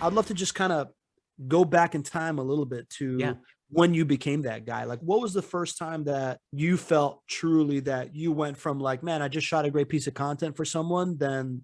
I'd love to just kind of go back in time a little bit Yeah. to when you became that guy. Like, what was the first time that you felt truly that you went from like, man, I just shot a great piece of content for someone, then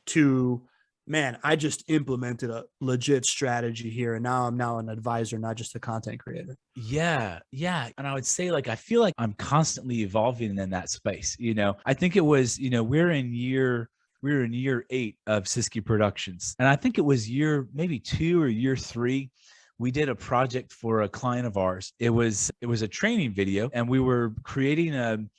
to, man, I just implemented a legit strategy here, and now I'm now an advisor, not just a content creator. Yeah, yeah, and I would say, like, I feel like I'm constantly evolving in that space, I think it was, we're in year 8 of Siski Productions, and I think it was year maybe 2 or year 3, we did a project for a client of ours. It was a training video, and we were creating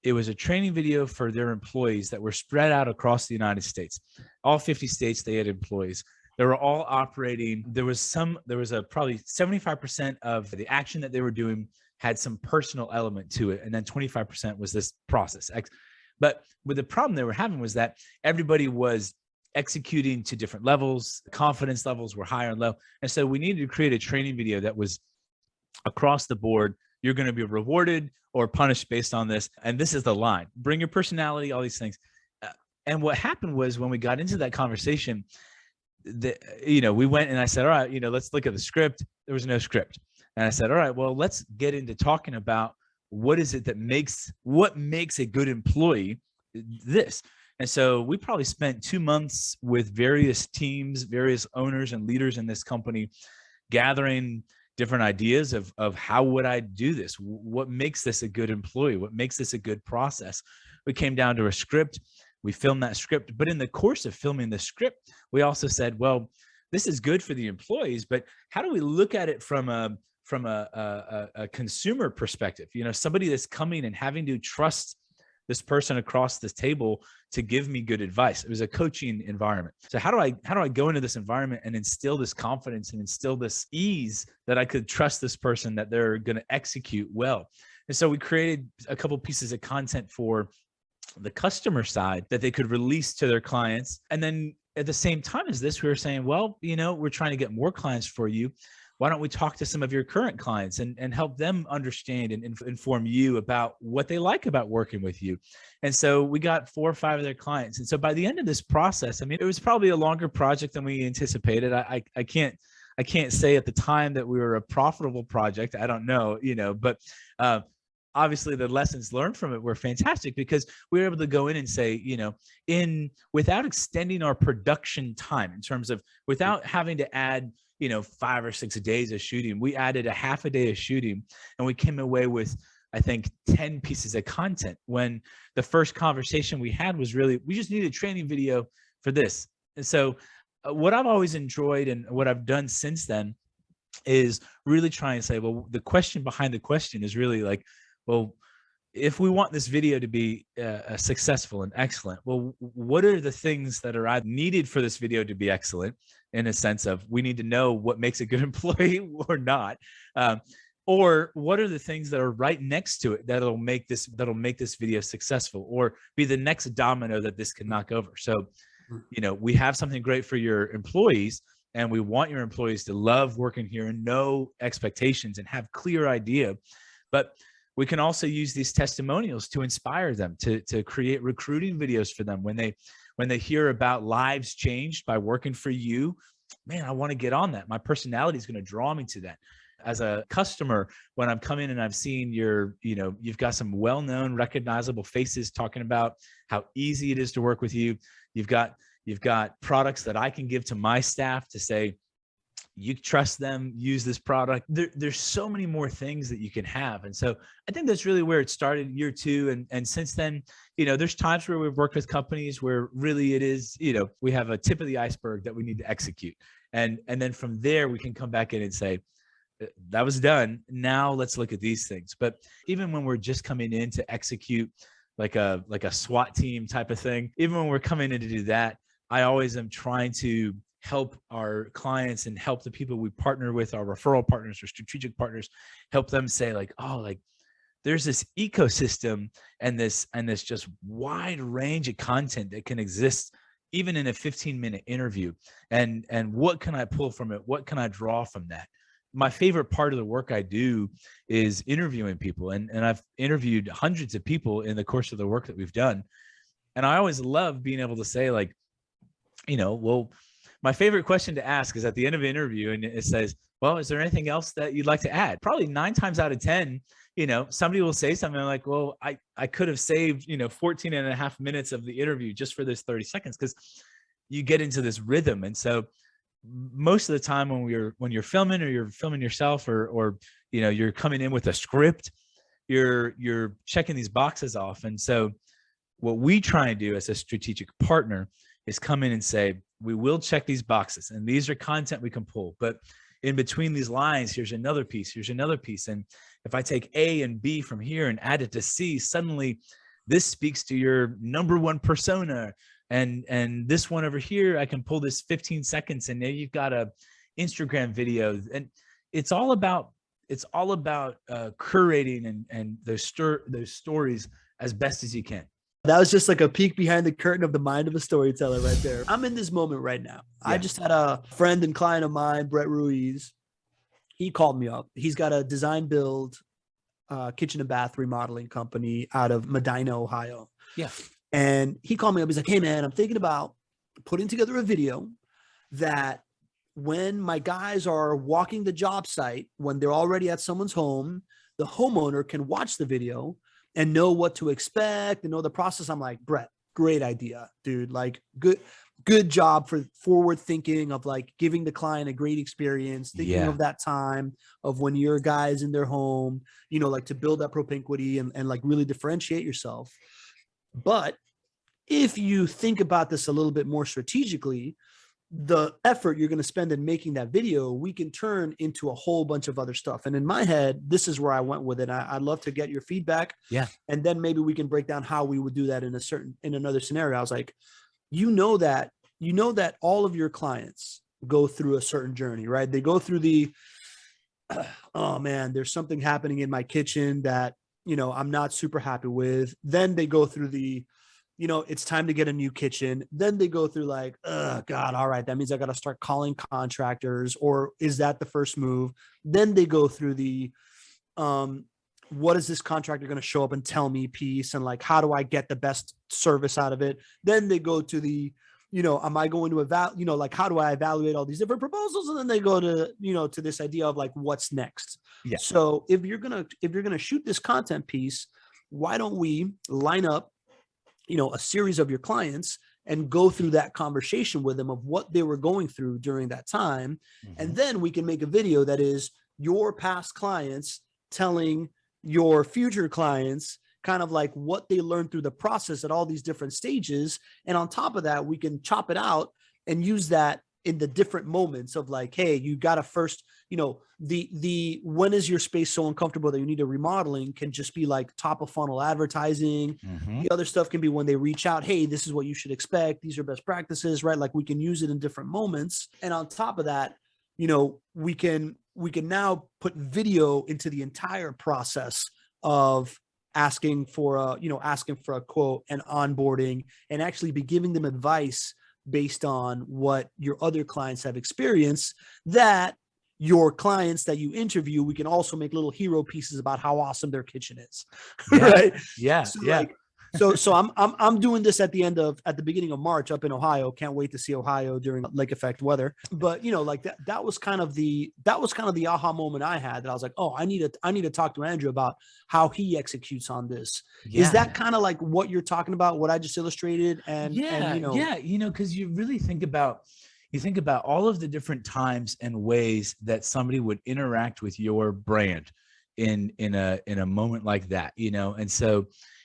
it was a training video for their employees that were spread out across the United States. All 50 states, they had employees. They were all operating. There was probably 75% of the action that they were doing had some personal element to it. And then 25% was this process. But with the problem they were having was that everybody was executing to different levels. Confidence levels were higher and low. And so we needed to create a training video that was across the board. You're going to be rewarded or punished based on this. And this is the line: bring your personality, all these things. And what happened was, when we got into that conversation, we went and I said, all right, let's look at the script. There was no script. And I said, all right, well, let's get into talking about what makes a good employee. This. And so we probably spent 2 months with various teams, various owners and leaders in this company, gathering different ideas of how would I do this? What makes this a good employee? What makes this a good process? We came down to a script. We filmed that script. But in the course of filming the script, we also said, well, this is good for the employees, but how do we look at it from a consumer perspective? Somebody that's coming and having to trust this person across this table to give me good advice. It was a coaching environment. So how do I go into this environment and instill this confidence and instill this ease that I could trust this person, that they're going to execute well? And so we created a couple pieces of content for the customer side that they could release to their clients. And then at the same time as this, we were saying, well, we're trying to get more clients for you. Why don't we talk to some of your current clients and help them understand and inform you about what they like about working with you? And so we got 4 or 5 of their clients. And so by the end of this process, I mean, it was probably a longer project than we anticipated. I can't say at the time that we were a profitable project. I don't know, but obviously the lessons learned from it were fantastic, because we were able to go in and say, without extending our production time, in terms of without having to add 5 or 6 days of shooting, we added a half a day of shooting, and we came away with, I think, 10 pieces of content, when the first conversation we had was really, we just needed a training video for this. And so what I've always enjoyed and what I've done since then is really try and say, well, the question behind the question is really like, well, if we want this video to be successful and excellent, well, what are the things that are needed for this video to be excellent? In a sense of, we need to know what makes a good employee or not, or what are the things that are right next to it that'll make this video successful, or be the next domino that this can knock over. So, we have something great for your employees, and we want your employees to love working here and know expectations and have clear idea, but we can also use these testimonials to inspire them, to create recruiting videos for them when they hear about lives changed by working for you. Man, I want to get on that. My personality is going to draw me to that. As a customer, when I'm coming and I've seen you've got some well-known, recognizable faces talking about how easy it is to work with you. You've got products that I can give to my staff to say, you trust them, use this product. There's so many more things that you can have. And so I think that's really where it started in year 2. And since then, there's times where we've worked with companies where really it is, we have a tip of the iceberg that we need to execute. And then from there, we can come back in and say, that was done. Now let's look at these things. But even when we're just coming in to execute like a SWAT team type of thing, even when we're coming in to do that, I always am trying to help our clients and help the people we partner with, our referral partners or strategic partners, help them say like, oh, like there's this ecosystem and this just wide range of content that can exist even in a 15-minute interview. And what can I pull from it? What can I draw from that? My favorite part of the work I do is interviewing people. And I've interviewed hundreds of people in the course of the work that we've done. And I always love being able to say like, well, My favorite question to ask is at the end of an interview, and it says, well, is there anything else that you'd like to add? Probably 9 times out of 10, somebody will say something like, well, I could have saved, 14 and a half minutes of the interview just for this 30 seconds, because you get into this rhythm. And so most of the time when you're filming, or you're filming yourself, or you're coming in with a script, you're checking these boxes off. And so what we try and do as a strategic partner is come in and say, we will check these boxes, and these are content we can pull, but in between these lines, here's another piece, here's another piece. And if I take A and B from here and add it to C, suddenly this speaks to your number one persona. And this one over here, I can pull this 15 seconds, and now you've got a Instagram video. And it's all about curating and those stories as best as you can. That was just like a peek behind the curtain of the mind of a storyteller right there. I'm in this moment right now. Yeah. I just had a friend and client of mine, Brett Ruiz. He called me up. He's got a design build kitchen and bath remodeling company out of Medina, Ohio. Yeah. And he called me up. He's like, hey, man, I'm thinking about putting together a video that when my guys are walking the job site, when they're already at someone's home, the homeowner can watch the video and know what to expect and know the process. I'm like, Brett, great idea, dude. Like good job for forward thinking of like giving the client a great experience, thinking of that time of when your guys in their home, like to build that propinquity and like really differentiate yourself. But if you think about this a little bit more strategically, the effort you're going to spend in making that video, we can turn into a whole bunch of other stuff. And in my head, this is where I went with it. I'd love to get your feedback. Yeah. And then maybe we can break down how we would do that in another scenario. I was like, that all of your clients go through a certain journey, right? They go through oh man, there's something happening in my kitchen that, I'm not super happy with. Then they go through it's time to get a new kitchen. Then they go through like, oh God, all right, that means I got to start calling contractors, or is that the first move? Then they go through what is this contractor going to show up and tell me piece? And like, how do I get the best service out of it? Then they go to am I going to like, how do I evaluate all these different proposals? And then they go to, to this idea of like, what's next? Yeah. So if you're going to shoot this content piece, why don't we line up, a series of your clients and go through that conversation with them of what they were going through during that time. Mm-hmm. And then we can make a video that is your past clients telling your future clients kind of like what they learned through the process at all these different stages. And on top of that, we can chop it out and use that in the different moments of like, hey, you got to first, when is your space so uncomfortable that you need a remodeling can just be like top of funnel advertising. Mm-hmm. The other stuff can be when they reach out, hey, this is what you should expect. These are best practices, right? Like we can use it in different moments. And on top of that, we can now put video into the entire process of asking for a quote and onboarding, and actually be giving them advice based on what your other clients have experienced, that your clients that you interview, we can also make little hero pieces about how awesome their kitchen is. Yeah. Right. Yeah. So yeah. So I'm doing this at the beginning of March up in Ohio. Can't wait to see Ohio during lake effect weather. But like that was kind of the aha moment I had, that I was like, oh, I need to talk to Andrew about how he executes on this. Yeah. Is that kind of like what you're talking about, what I just illustrated? And because you really think about all of the different times and ways that somebody would interact with your brand in a moment like that,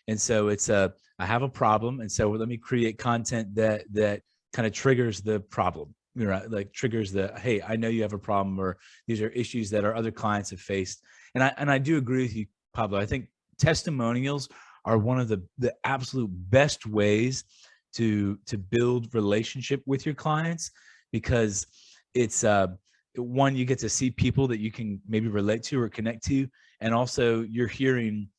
and so it's I have a problem, and so let me create content that kind of triggers the problem, like triggers hey, I know you have a problem, or these are issues that our other clients have faced. And I do agree with you, Pablo. I think testimonials are one of the absolute best ways to build relationship with your clients, because it's one, you get to see people that you can maybe relate to or connect to, and also you're hearing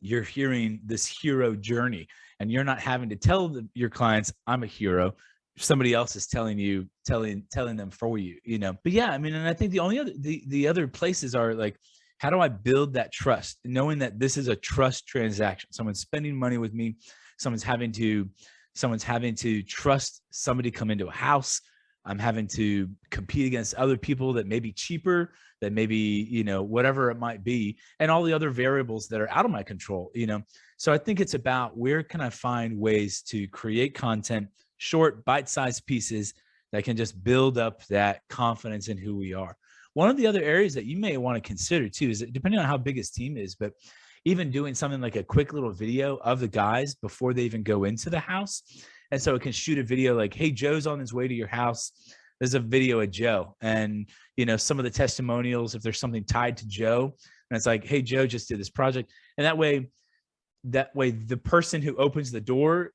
this hero journey, and you're not having to tell your clients, I'm a hero. Somebody else is telling them for you, But yeah, I mean, and I think the other places are like, how do I build that trust, knowing that this is a trust transaction? Someone's spending money with me. Someone's having to trust somebody come into a house. I'm having to compete against other people that may be cheaper, that maybe, you know, whatever it might be, and all the other variables that are out of my control, you know? So I think it's about where can I find ways to create content, short bite-sized pieces that can just build up that confidence in who we are. One of the other areas that you may want to consider too is that depending on how big his team is, but even doing something like a quick little video of the guys before they even go into the house. And so it can shoot a video like, hey, Joe's on his way to your house. There's a video of Joe. And, you know, some of the testimonials, if there's something tied to Joe, and it's like, hey, Joe just did this project. And that way the person who opens the door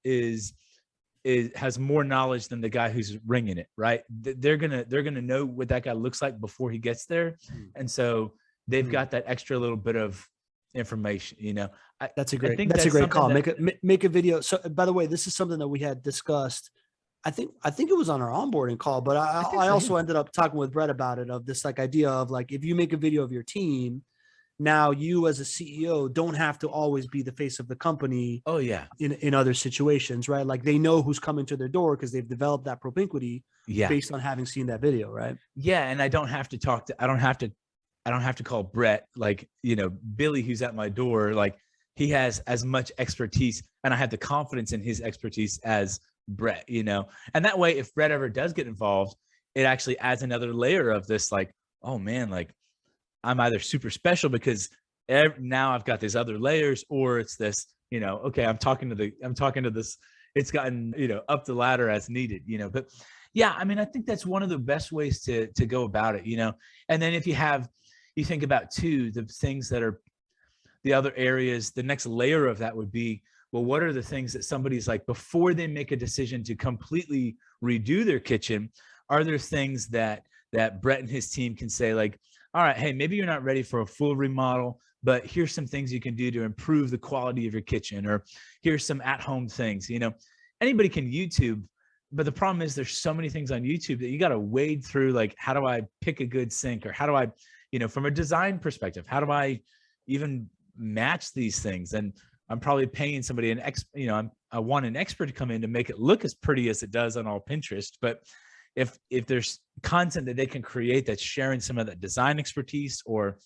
has more knowledge than the guy who's ringing it, right? They're gonna know what that guy looks like before he gets there. And so they've got that extra little bit of information, you know. That's a great call. Make a video. So by the way, this is something that we had discussed. I think it was on our onboarding call, but I also ended up talking with Brett about it, of this like idea of like, if you make a video of your team, now you as a CEO don't have to always be the face of the company. Oh yeah. In other situations, right? Like they know who's coming to their door because they've developed that propinquity based on having seen that video, right? Yeah. And I don't have to call Brett, like, you know, Billy, who's at my door, like he has as much expertise and I have the confidence in his expertise as Brett, you know? And that way, if Brett ever does get involved, it actually adds another layer of this, like, oh man, like I'm either super special because now I've got these other layers, or it's this, you know, okay, I'm talking to this, it's gotten, you know, up the ladder as needed, you know. But yeah, I mean, I think that's one of the best ways to go about it, you know. And then if you think about too, the things that are the other areas, the next layer of that would be, well, what are the things that somebody's like, before they make a decision to completely redo their kitchen, are there things that Brett and his team can say, like, all right, hey, maybe you're not ready for a full remodel, but here's some things you can do to improve the quality of your kitchen, or here's some at-home things. You know, anybody can YouTube, but the problem is there's so many things on YouTube that you got to wade through. Like, how do I pick a good sink, or how do I, you know, from a design perspective, how do I even match these things? And I'm probably paying somebody I want an expert to come in to make it look as pretty as it does on all Pinterest. But if there's content that they can create that's sharing some of that design expertise, or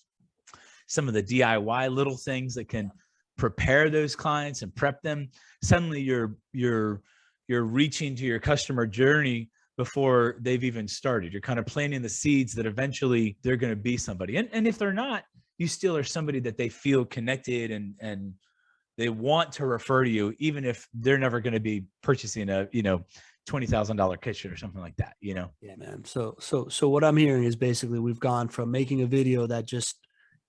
some of the DIY little things that can prepare those clients and prep them, suddenly you're reaching to your customer journey before they've even started. You're kind of planting the seeds that eventually they're going to be somebody. And if they're not, you still are somebody that they feel connected and they want to refer to you, even if they're never going to be purchasing a, you know, $20,000 kitchen or something like that, you know? Yeah, man. So what I'm hearing is basically we've gone from making a video that just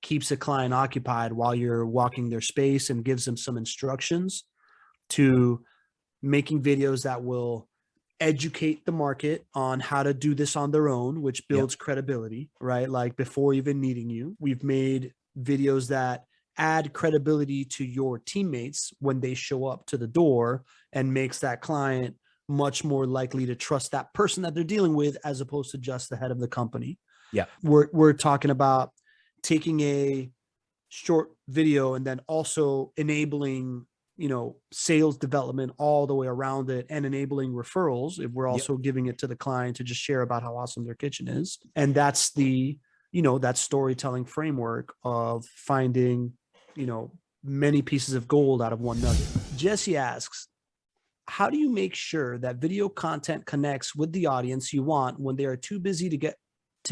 keeps a client occupied while you're walking their space and gives them some instructions, to making videos that will educate the market on how to do this on their own, which builds credibility, right? Like before even meeting you. We've made videos that add credibility to your teammates when they show up to the door, and makes that client much more likely to trust that person that they're dealing with, as opposed to just the head of the company. Yeah. We're talking about taking a short video and then also enabling, you know, sales development all the way around it, and enabling referrals if we're also giving it to the client to just share about how awesome their kitchen is. And that's the, you know, that storytelling framework of finding, you know, many pieces of gold out of one nugget. Jesse asks, how do you make sure that video content connects with the audience you want when they are too busy to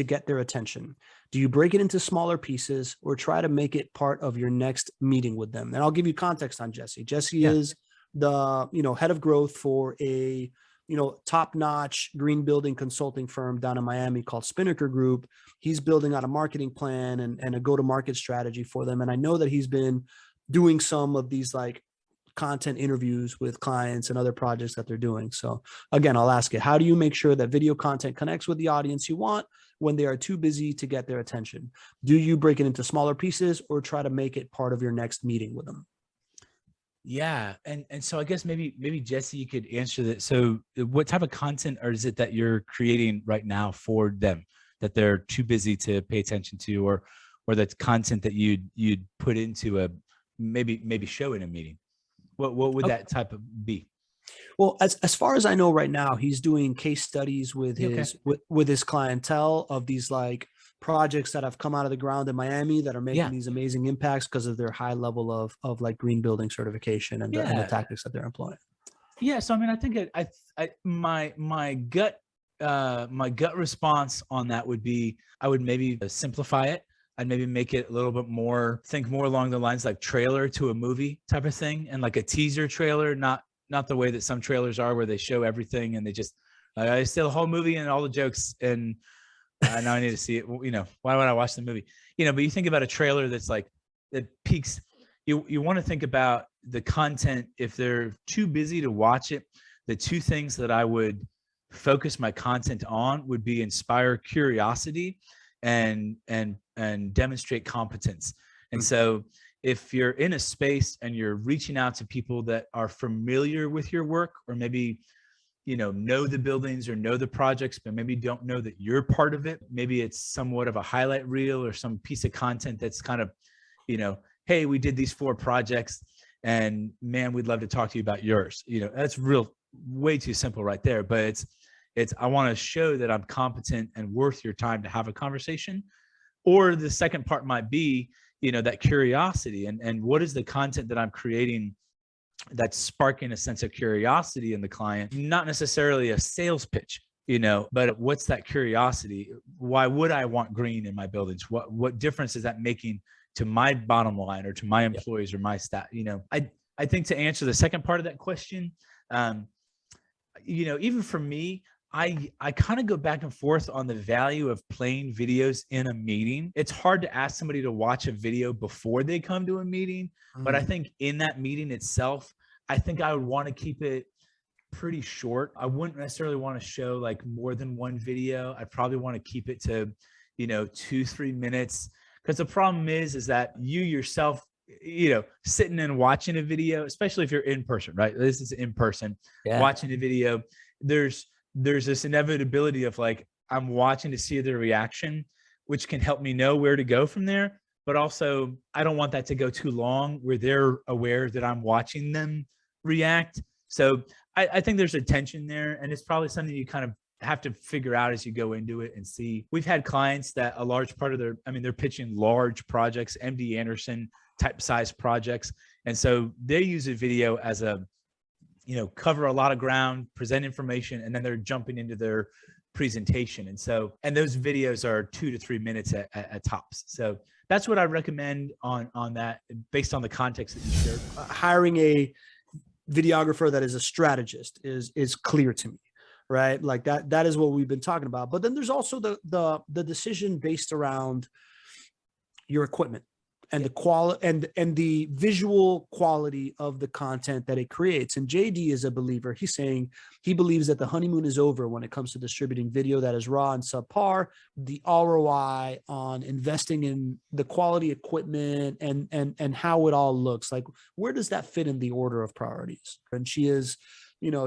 get their attention? Do you break it into smaller pieces, or try to make it part of your next meeting with them? And I'll give you context on Jesse. Jesse is the, you know, head of growth for a, you know, top-notch green building consulting firm down in Miami called Spinnaker Group. He's building out a marketing plan and a go-to-market strategy for them. And I know that he's been doing some of these like content interviews with clients and other projects that they're doing. So again, I'll ask it, how do you make sure that video content connects with the audience you want when they are too busy to get their attention? Do you break it into smaller pieces, or try to make it part of your next meeting with them? Yeah. And so I guess maybe Jesse, you could answer that. So what type of content, or is it that you're creating right now for them that they're too busy to pay attention to, or that's content that you'd put into a maybe show in a meeting? What would that type of be? Well, as far as I know right now, he's doing case studies with Okay. with his clientele of these like projects that have come out of the ground in Miami that are making Yeah. these amazing impacts because of their high level of like green building certification and the Yeah. tactics that they're employing. Yeah. So I mean, I think my gut response on that would be I would maybe simplify it. I'd maybe make it a little bit more, think more along the lines like trailer to a movie type of thing, and like a teaser trailer, not the way that some trailers are where they show everything and they just I still the whole movie and all the jokes and now I need to see it. You know, why would I watch the movie? You know, but you think about a trailer that's like that peaks. You want to think about the content. If they're too busy to watch it, the two things that I would focus my content on would be inspire curiosity and demonstrate competence. And Mm. so if you're in a space and you're reaching out to people that are familiar with your work, or maybe know the buildings or know the projects, but maybe don't know that you're part of it. Maybe it's somewhat of a highlight reel or some piece of content that's kind of, hey, we did these 4 projects and man, we'd love to talk to you about yours. That's real way too simple right there. But I want to show that I'm competent and worth your time to have a conversation. Or the second part might be, that curiosity and what is the content that I'm creating that's sparking a sense of curiosity in the client, not necessarily a sales pitch, but what's that curiosity? Why would I want green in my buildings? What difference is that making to my bottom line or to my employees or my staff? I think to answer the second part of that question, even for me, I kind of go back and forth on the value of playing videos in a meeting. It's hard to ask somebody to watch a video before they come to a meeting, but I think in that meeting itself, I think I would want to keep it pretty short. I wouldn't necessarily want to show like more than one video. I'd probably want to keep it to, 2-3 minutes. Because the problem is that you yourself, sitting and watching a video, especially if you're in person, right? This is in person, watching a video, there's this inevitability of like, I'm watching to see their reaction, which can help me know where to go from there. But also, I don't want that to go too long where they're aware that I'm watching them react. So I think there's a tension there, and it's probably something you kind of have to figure out as you go into it and see. We've had clients that a large part of they're pitching large projects, MD Anderson type size projects. And so they use a video as a, cover a lot of ground, present information, and then they're jumping into their presentation. And those videos are 2 to 3 minutes at tops. So that's what I recommend on that based on the context that you shared. Hiring a videographer that is a strategist is clear to me, right? Like that is what we've been talking about. But then there's also the decision based around your equipment and the quality and the visual quality of the content that it creates. And JD is a believer. He's saying he believes that the honeymoon is over when it comes to distributing video that is raw and subpar. The ROI on investing in the quality equipment and how it all looks like, where does that fit in the order of priorities? And she is,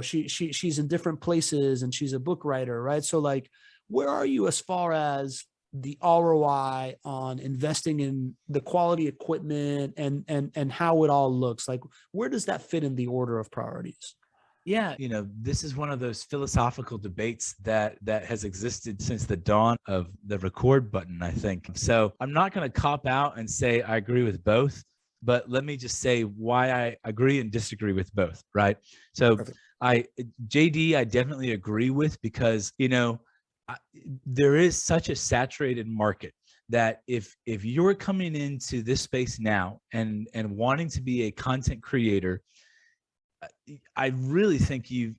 she's in different places and she's a book writer, right? So like, where are you as far as the ROI on investing in the quality equipment and how it all looks like? Where does that fit in the order of priorities? Yeah, this is one of those philosophical debates that has existed since the dawn of the record button, I think. So I'm not going to cop out and say I agree with both, but let me just say why I agree and disagree with both, right? So Perfect. JD, I definitely agree with because, there is such a saturated market that if you're coming into this space now and wanting to be a content creator, I really think you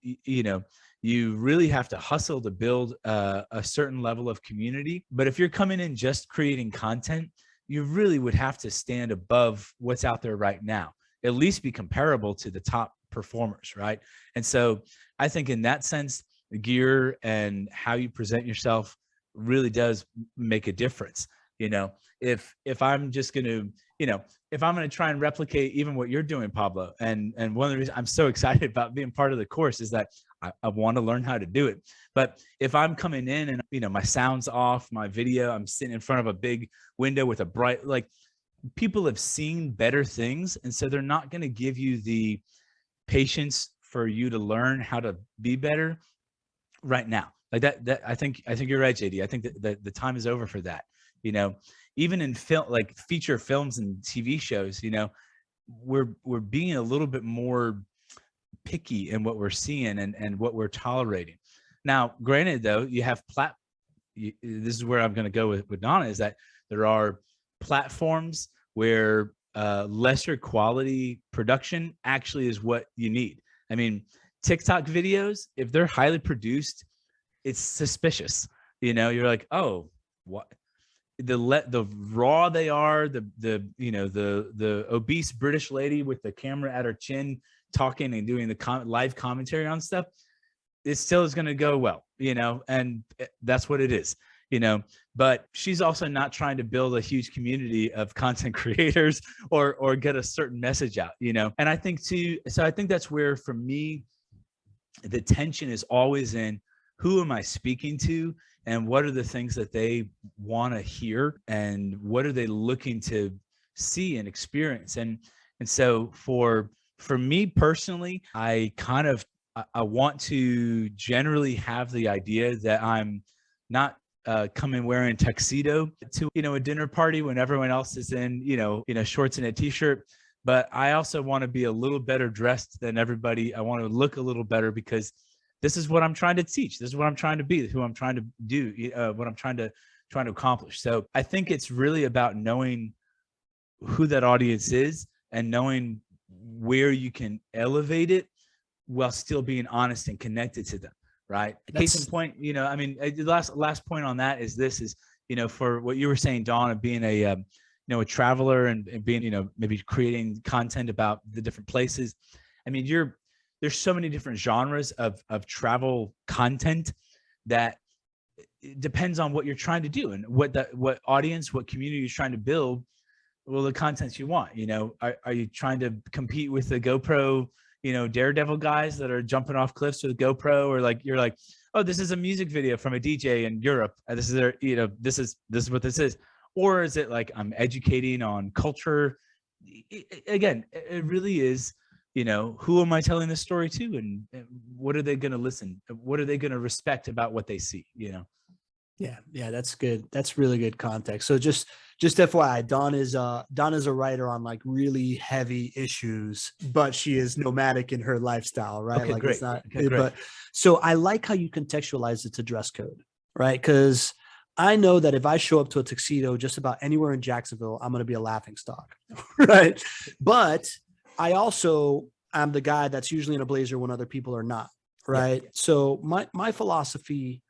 really have to hustle to build a certain level of community. But if you're coming in just creating content, you really would have to stand above what's out there right now, at least be comparable to the top performers, right? And so I think in that sense, the gear and how you present yourself really does make a difference. If I'm just going to, if I'm going to try and replicate even what you're doing, Pablo, and one of the reasons I'm so excited about being part of the course is that I want to learn how to do it. But if I'm coming in and, my sound's off, my video, I'm sitting in front of a big window with a bright, like people have seen better things. And so they're not going to give you the patience for you to learn how to be better right now. Like that I think you're right, JD. I think that the time is over for that. You know, even in film, like feature films and TV shows, you know, we're being a little bit more picky in what we're seeing and what we're tolerating. Now, granted, though, you have this is where I'm going to go with Donna, is that there are platforms where lesser quality production actually is what you need. I mean, TikTok videos, if they're highly produced, it's suspicious. You know, you're like, oh, what? The raw they are, the obese British lady with the camera at her chin talking and doing the live commentary on stuff, it still is going to go well, you know, and that's what it is, you know. But she's also not trying to build a huge community of content creators or get a certain message out, you know. And I think too, so I think that's where, for me, the tension is always in, who am I speaking to, and what are the things that they want to hear, and what are they looking to see and experience. And so for me personally, I want to generally have the idea that I'm not coming wearing tuxedo to, you know, a dinner party when everyone else is in, shorts and a t-shirt. But I also want to be a little better dressed than everybody. I want to look a little better, because this is what I'm trying to teach. This is what I'm trying to be, who I'm trying to do, what I'm trying to accomplish. So I think it's really about knowing who that audience is and knowing where you can elevate it while still being honest and connected to them. Right. Case in point, you know, I mean, the last point on that is this is, you know, for what you were saying, Dawn, of being a traveler and being, you know, maybe creating content about the different places. I mean, there's so many different genres of travel content that it depends on what you're trying to do and what audience, what community you're trying to build. Well, the contents you want, you know, are you trying to compete with the GoPro, you know, daredevil guys that are jumping off cliffs with GoPro, or like, you're like, oh, this is a music video from a DJ in Europe, and this is their, you know, this is what this is. Or is it like, I'm educating on culture? Again, it really is, you know, who am I telling this story to, and what are they going to listen? What are they going to respect about what they see, you know? Yeah, that's good. That's really good context. So just FYI, Dawn is a writer on like really heavy issues, but she is nomadic in her lifestyle, right? Okay, like great. It's not, okay, great. But so I like how you contextualize it to dress code, right? Because I know that if I show up to a tuxedo just about anywhere in Jacksonville, I'm going to be a laughing stock, right? But I also am the guy that's usually in a blazer when other people are not, right? Yeah. So my philosophy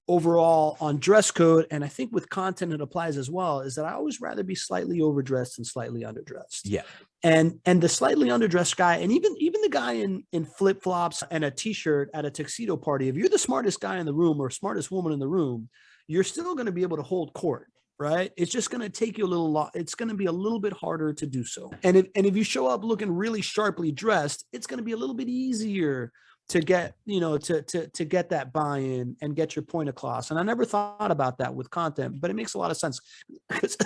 overall on dress code, and I think with content it applies as well, is that I always rather be slightly overdressed than slightly underdressed. Yeah. And the slightly underdressed guy, and even the guy in flip-flops and a t-shirt at a tuxedo party, if you're the smartest guy in the room or smartest woman in the room, you're still going to be able to hold court, right? It's just going to take you it's going to be a little bit harder to do so. And if you show up looking really sharply dressed, it's going to be a little bit easier to get, you know, to get that buy-in and get your point across. And I never thought about that with content, but it makes a lot of sense, because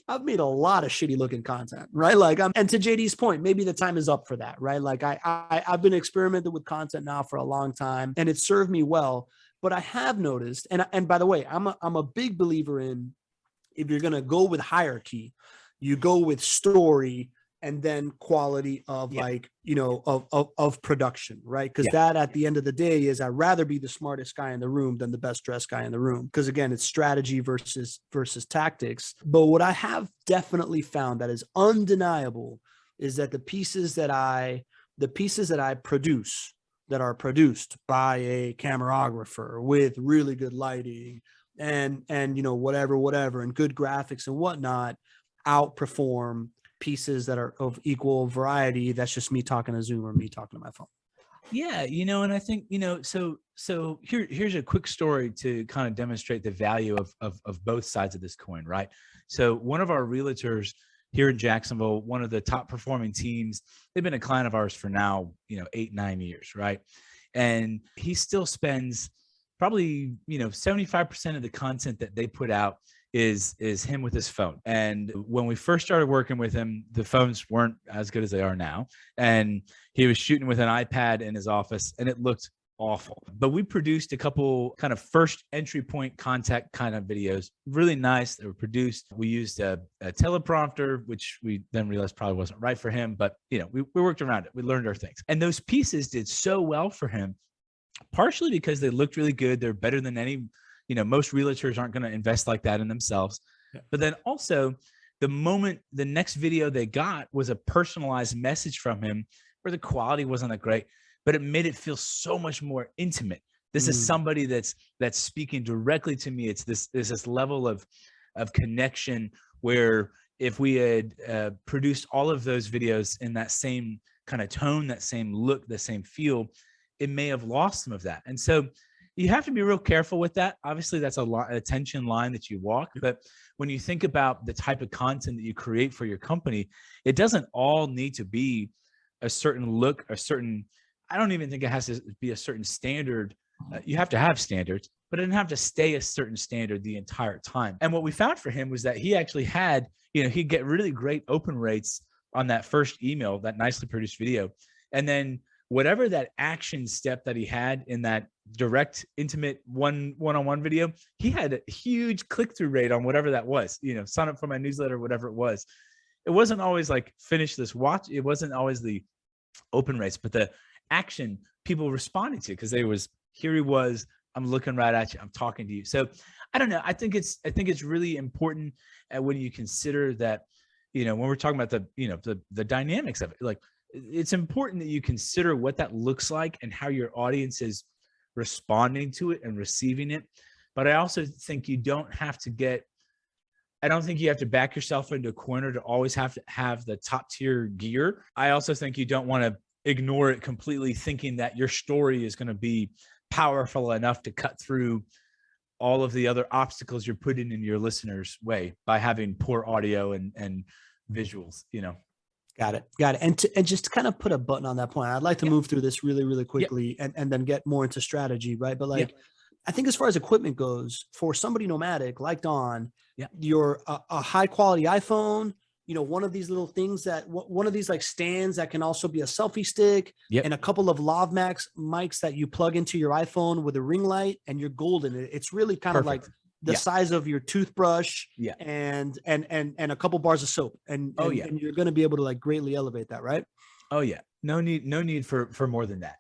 I've made a lot of shitty looking content, right? Like, and to JD's point, maybe the time is up for that, right? Like I've been experimenting with content now for a long time, and it served me well. But I have noticed, and by the way, I'm a big believer in, if you're going to go with hierarchy, you go with story and then quality of like, you know, of production, right? Because that at the end of the day is, I'd rather be the smartest guy in the room than the best dressed guy in the room. Because again, it's strategy versus tactics. But what I have definitely found that is undeniable is that the pieces that I produce, that are produced by a cameragrapher with really good lighting and you know, whatever, and good graphics and whatnot, outperform pieces that are of equal variety. That's just me talking to Zoom or me talking to my phone. Yeah, you know, and I think, you know, so here's a quick story to kind of demonstrate the value of both sides of this coin, right? So one of our realtors here in Jacksonville, one of the top performing teams, they've been a client of ours for now, you know, 8-9 years, right? And he still spends probably, you know, 75% of the content that they put out is him with his phone. And when we first started working with him, the phones weren't as good as they are now. And he was shooting with an iPad in his office, and it looked awful. But we produced a couple kind of first entry point contact kind of videos, really nice. They were produced. We used a teleprompter, which we then realized probably wasn't right for him, but we worked around it. We learned our things. And those pieces did so well for him, partially because they looked really good. They're better than any, most realtors aren't going to invest like that in themselves. Yeah. But then also the next video they got was a personalized message from him where the quality wasn't that great, but it made it feel so much more intimate. This is somebody that's speaking directly to me. There's this level of connection where if we had produced all of those videos in that same kind of tone, that same look, the same feel, it may have lost some of that. And so you have to be real careful with that. Obviously, that's a tension line that you walk. But when you think about the type of content that you create for your company, it doesn't all need to be a certain look, I don't even think it has to be a certain standard. You have to have standards, but it didn't have to stay a certain standard the entire time. And what we found for him was that he actually had, he'd get really great open rates on that first email, that nicely produced video. And then whatever that action step that he had in that direct, intimate one-on-one video, he had a huge click-through rate on whatever that was, sign up for my newsletter, whatever it was. It wasn't always like finish this watch. It wasn't always the open rates, but the action people responded to, because here he was, I'm looking right at you, I'm talking to you. So I don't know. I think it's really important when you consider that, when we're talking about the dynamics of it, like it's important that you consider what that looks like and how your audience is responding to it and receiving it. But I also think I don't think you have to back yourself into a corner to always have to have the top tier gear. I also think you don't want to ignore it completely, thinking that your story is going to be powerful enough to cut through all of the other obstacles you're putting in your listeners' way by having poor audio and visuals, Got it. And just to kind of put a button on that point, I'd like to move through this really, really quickly and then get more into strategy, right? But I think as far as equipment goes, for somebody nomadic like Don, you're a high quality iPhone, one of these little things one of these like stands that can also be a selfie stick, and a couple of Lav Max mics that you plug into your iPhone with a ring light, and you're golden. It's really kind of like the size of your toothbrush, and a couple bars of soap, and you're going to be able to like greatly elevate that, right? Oh yeah. No need for more than that.